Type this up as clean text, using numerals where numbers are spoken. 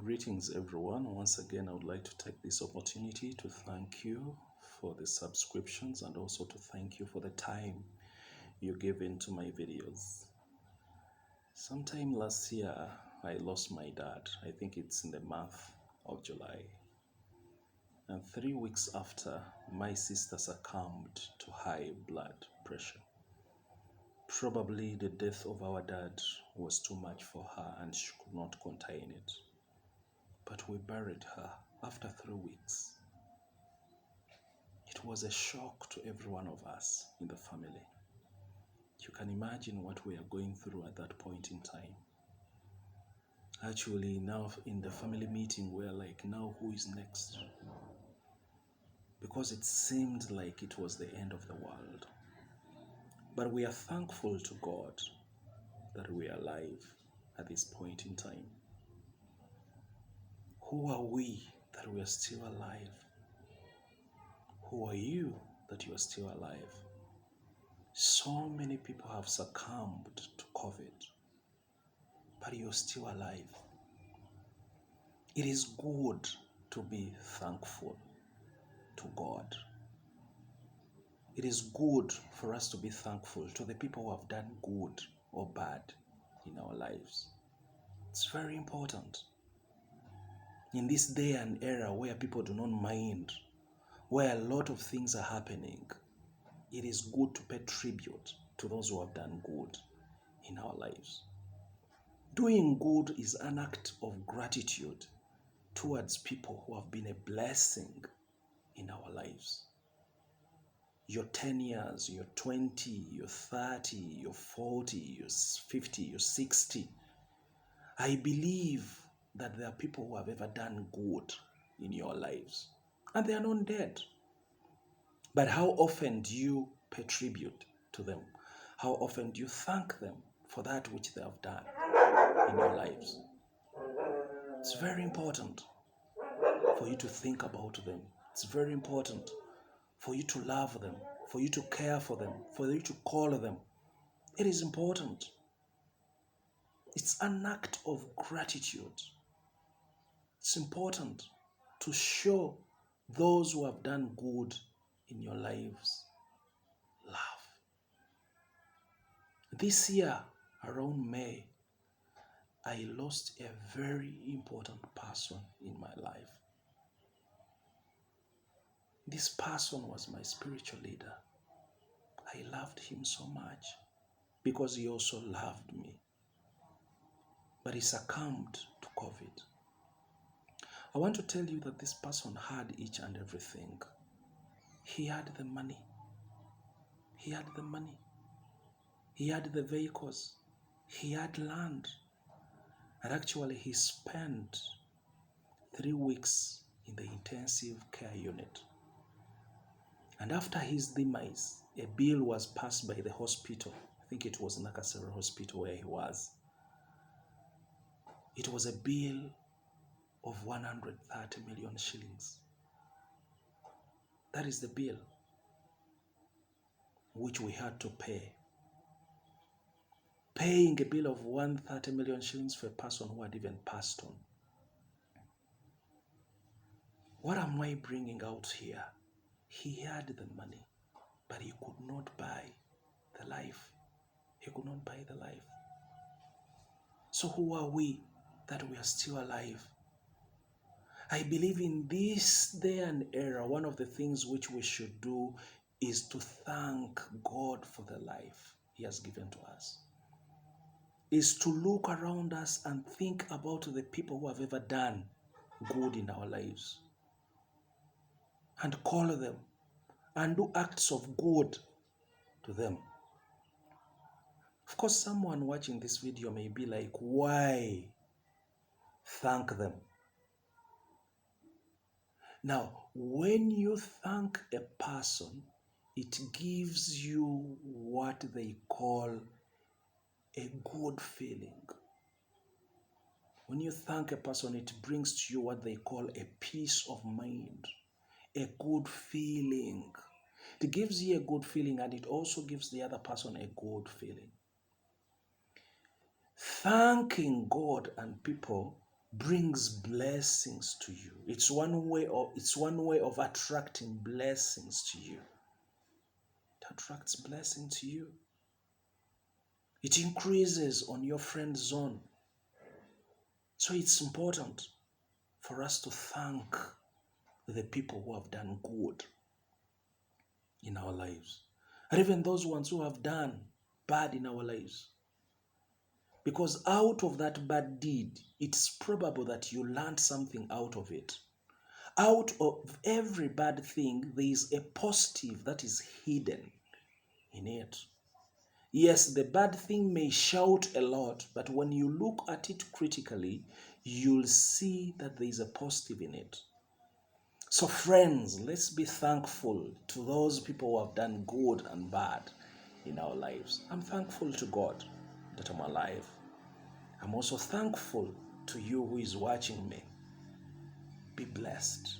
Greetings, everyone. Once again, I would like to take this opportunity to thank you for the subscriptions and also to thank you for the time you give into my videos. Sometime last year, I lost my dad. I think it's in the month of July. And 3 weeks after, my sister succumbed to high blood pressure. Probably the death of our dad was too much for her and she could not contain it. But we buried her after 3 weeks. It was a shock to every one of us in the family. You can imagine what we are going through at that point in time. Actually, now in the family meeting, we're like, now who is next? Because it seemed like it was the end of the world. But we are thankful to God that we are alive at this point in time. Who are we that we are still alive? Who are you that you are still alive? So many people have succumbed to COVID, but you're still alive. It is good to be thankful to God. It is good for us to be thankful to the people who have done good or bad in our lives. It's very important. In this day and era where people do not mind, where a lot of things are happening, it is good to pay tribute to those who have done good in our lives. Doing good is an act of gratitude towards people who have been a blessing in our lives. You're 10 years, you're 20, you're 30, you're 40, you're 50, you're 60. I believe that there are people who have ever done good in your lives, and they are not dead. But how often do you pay tribute to them? How often do you thank them for that which they have done in your lives? It's very important for you to think about them. It's very important for you to love them, for you to care for them, for you to call them. It is important. It's an act of gratitude. It's important to show those who have done good in your lives love. This year, around May, I lost a very important person in my life. This person was my spiritual leader. I loved him so much because he also loved me. But he succumbed to COVID. I want to tell you that this person had each and everything. He had the money. He had the money. He had the vehicles. He had land. And actually, he spent 3 weeks in the intensive care unit. And after his demise, a bill was passed by the hospital. I think it was Nakasero Hospital where he was. It was a bill of 130 million shillings. That is the bill which we had to pay. Paying a bill of 130 million shillings for a person who had even passed on. What am I bringing out here? He had the money, but he could not buy the life. He could not buy the life. So who are we that we are still alive? I believe in this day and era, one of the things which we should do is to thank God for the life He has given to us. Is to look around us and think about the people who have ever done good in our lives and call them and do acts of good to them. Of course, someone watching this video may be like, why thank them? Now, when you thank a person, it gives you what they call a good feeling. When you thank a person, it brings to you what they call a peace of mind, a good feeling. It gives you a good feeling and it also gives the other person a good feeling. Thanking God and people brings blessings to you. It's one way of attracting blessings to you. It attracts blessing to you. It increases on your friend zone. So it's important for us to thank the people who have done good in our lives, and even those ones who have done bad in our lives. Because out of that bad deed, it's probable that you learned something out of it. Out of every bad thing, there is a positive that is hidden in it. Yes, the bad thing may shout a lot, but when you look at it critically, you'll see that there is a positive in it. So friends, let's be thankful to those people who have done good and bad in our lives. I'm thankful to God that I'm alive. I'm also thankful to you who is watching me. Be blessed.